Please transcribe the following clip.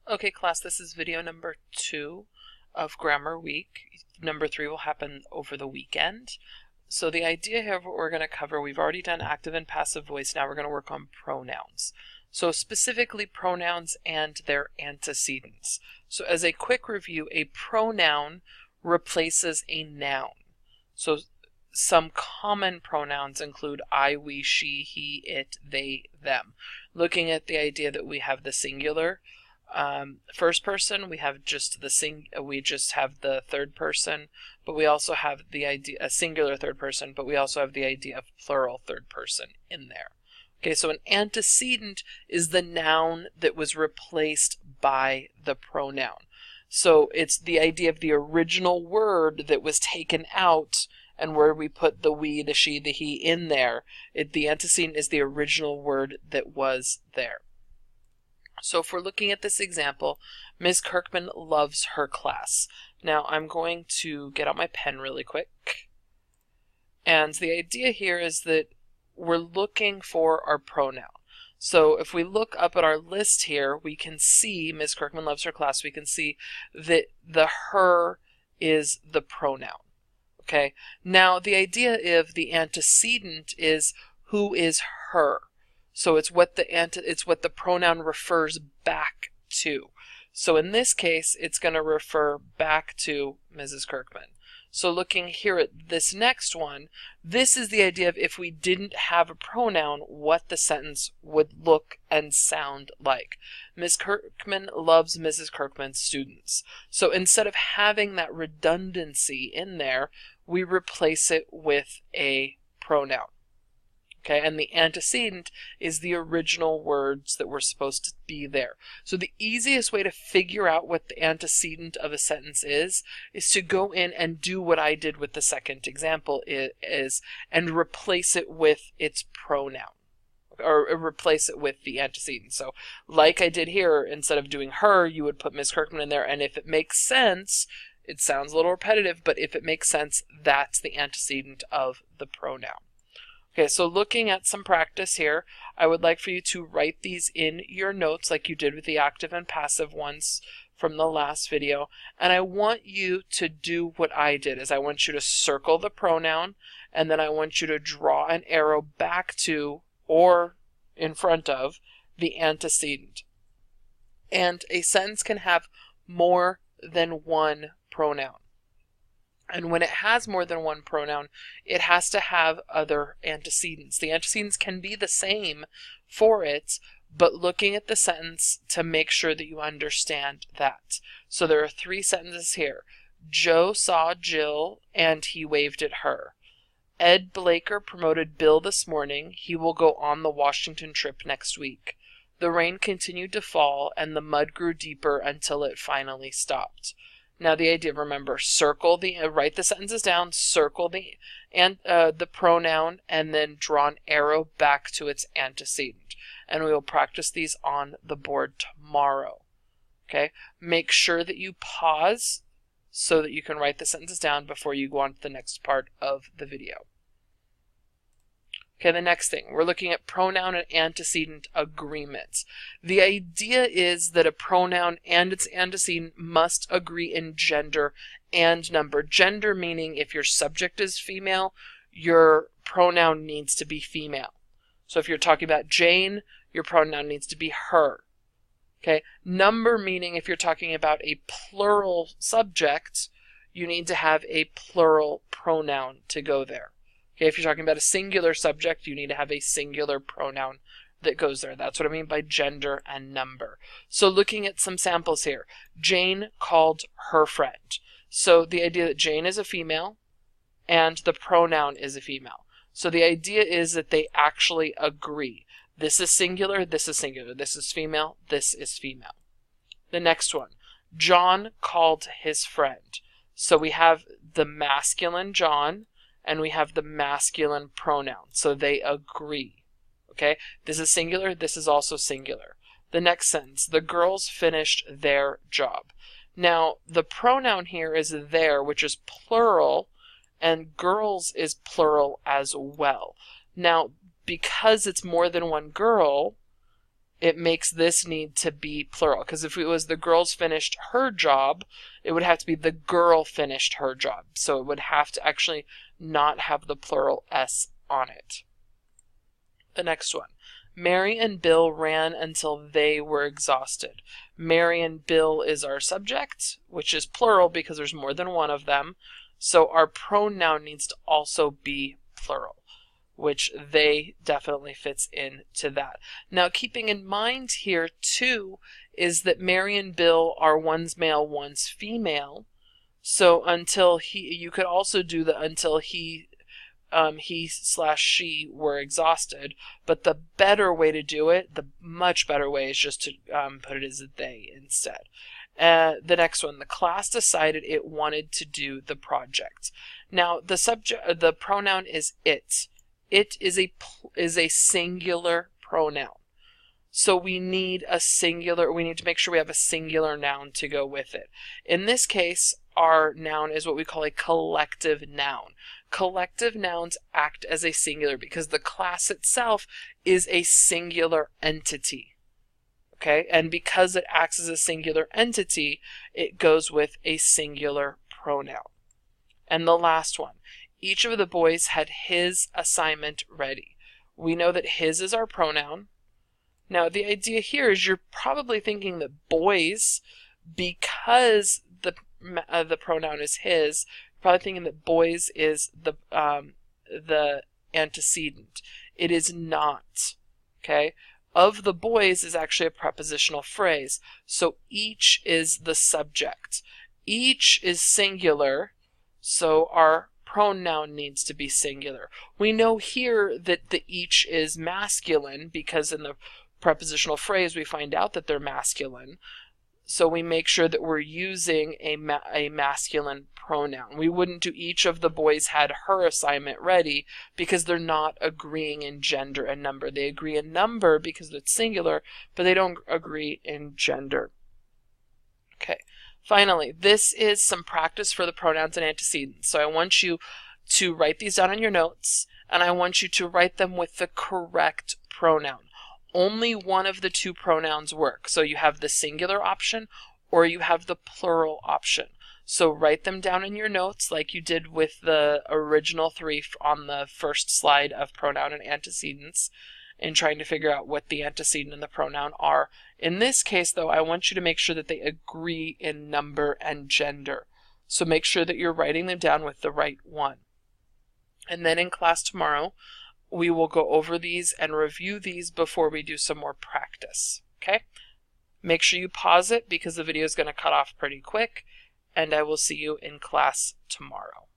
Okay, class, this is video number 2 of Grammar Week. Number 3 will happen over the weekend. So the idea here of what we're going to cover, we've already done active and passive voice. Now we're going to work on pronouns. So specifically pronouns and their antecedents. So as a quick review, a pronoun replaces a noun. So some common pronouns include I, we, she, he, it, they, them. Looking at the idea that we have the singular first person, we have just the third person, but we also have the idea a singular third person, but we also have the idea of plural third person in there. Okay, so an antecedent is the noun that was replaced by the pronoun. So it's the idea of the original word that was taken out, and where we put the we, the she, the he in there. The antecedent is the original word that was there. So if we're looking at this example, Ms. Kirkman loves her class. Now I'm going to get out my pen really quick. And the idea here is that we're looking for our pronoun. So if we look up at our list here, we can see Ms. Kirkman loves her class. We can see that the her is the pronoun. Okay. Now the idea of the antecedent is who is her. So it's what the pronoun refers back to. So in this case, it's going to refer back to Mrs. Kirkman. So looking here at this next one, this is the idea of if we didn't have a pronoun, what the sentence would look and sound like. Ms. Kirkman loves Mrs. Kirkman's students. So instead of having that redundancy in there, we replace it with a pronoun. Okay, and the antecedent is the original words that were supposed to be there. So the easiest way to figure out what the antecedent of a sentence is to go in and do what I did with the second example and replace it with its pronoun, or replace it with the antecedent. So like I did here, instead of doing her, you would put Ms. Kirkman in there, and if it makes sense, it sounds a little repetitive, but if it makes sense, that's the antecedent of the pronoun. Okay, so looking at some practice here, I would like for you to write these in your notes like you did with the active and passive ones from the last video. And I want you to do what I did, is I want you to circle the pronoun, and then I want you to draw an arrow back to or in front of the antecedent. And a sentence can have more than one pronoun. And when it has more than one pronoun, it has to have other antecedents. The antecedents can be the same for it, but looking at the sentence to make sure that you understand that. So there are 3 sentences here. Joe saw Jill and he waved at her. Ed Blaker promoted Bill this morning. He will go on the Washington trip next week. The rain continued to fall and the mud grew deeper until it finally stopped. Now the idea, remember, write the sentences down, circle the pronoun, and then draw an arrow back to its antecedent. And we will practice these on the board tomorrow. Okay? Make sure that you pause so that you can write the sentences down before you go on to the next part of the video. Okay, the next thing, we're looking at pronoun and antecedent agreements. The idea is that a pronoun and its antecedent must agree in gender and number. Gender meaning if your subject is female, your pronoun needs to be female. So if you're talking about Jane, your pronoun needs to be her. Okay, number meaning if you're talking about a plural subject, you need to have a plural pronoun to go there. Okay, if you're talking about a singular subject, you need to have a singular pronoun that goes there. That's what I mean by gender and number. So looking at some samples here, Jane called her friend. So the idea that Jane is a female and the pronoun is a female. So the idea is that they actually agree. This is singular, this is singular, this is female, this is female. The next one, John called his friend. So we have the masculine John, and we have the masculine pronoun. So they agree. Okay? This is singular. This is also singular. The next sentence, the girls finished their job. Now, the pronoun here is their, which is plural, and girls is plural as well. Now, because it's more than one girl, it makes this need to be plural, because if it was the girls finished her job, it would have to be the girl finished her job. So it would have to actually not have the plural S on it. The next one. Mary and Bill ran until they were exhausted. Mary and Bill is our subject, which is plural because there's more than one of them. So our pronoun needs to also be plural, which they definitely fits into that. Now, keeping in mind here too is that Mary and Bill are one's male, one's female. So until he, you could also do the until he/she were exhausted, but the better way to do it, the much better way, is just to put it as a they instead. The next one, the class decided it wanted to do the project. Now, the pronoun is it. It is a singular pronoun. So we need to make sure we have a singular noun to go with it. In this case, our noun is what we call a collective noun. Collective nouns act as a singular because the class itself is a singular entity. Okay? And because it acts as a singular entity, it goes with a singular pronoun. And the last one. Each of the boys had his assignment ready. We know that his is our pronoun. Now, the idea here is you're probably thinking that boys, because the pronoun is his, you're probably thinking that boys is the antecedent. It is not. Okay? Of the boys is actually a prepositional phrase. So each is the subject. Each is singular, so our pronoun needs to be singular. We know here that the each is masculine because in the prepositional phrase we find out that they're masculine. So we make sure that we're using a masculine pronoun. We wouldn't do each of the boys had her assignment ready because they're not agreeing in gender and number. They agree in number because it's singular, but they don't agree in gender. Okay. Finally, this is some practice for the pronouns and antecedents. So I want you to write these down in your notes, and I want you to write them with the correct pronoun. Only one of the two pronouns work. So you have the singular option or you have the plural option. So write them down in your notes like you did with the original three on the first slide of pronoun and antecedents, in trying to figure out what the antecedent and the pronoun are. In this case, though, I want you to make sure that they agree in number and gender. So make sure that you're writing them down with the right one. And then in class tomorrow, we will go over these and review these before we do some more practice. Okay? Make sure you pause it because the video is going to cut off pretty quick, and I will see you in class tomorrow.